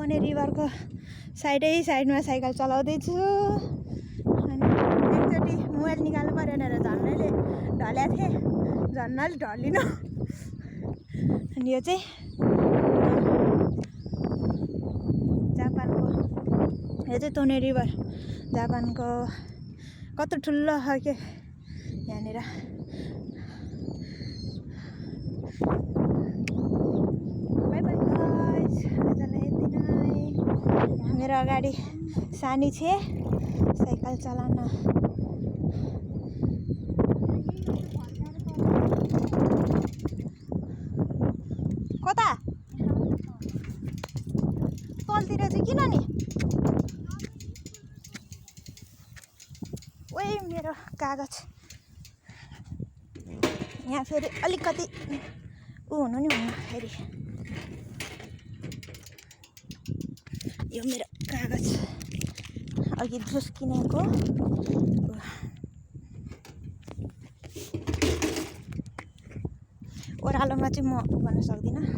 तोने रिभरको साइडमा साइकल चलाउँदैछु अनि एकचोटि मोबाइल निकाल्नु पर्यो भनेर झन्नैले ढल्याएको थिएँ झन्नाले ढलिनु अनि यो चाहिँ जापानको यो चाहिँ तोने रिभर जापानको कस्तो ठुलो खालको यहाँनिर बाई बाई गाइस आजलाई यति नै मेरो अगाडि सानी छे साइकल चलाउन कता तलतिर चाहिँ किन नि ओइ मेरो कागज यहाँ फेरि अलिकति हुनु नि हुनु फेरि यो मेरो कागज अघि जुस किनेको ओह्रालोमा चाहिँ म भन्न सक्दिनँ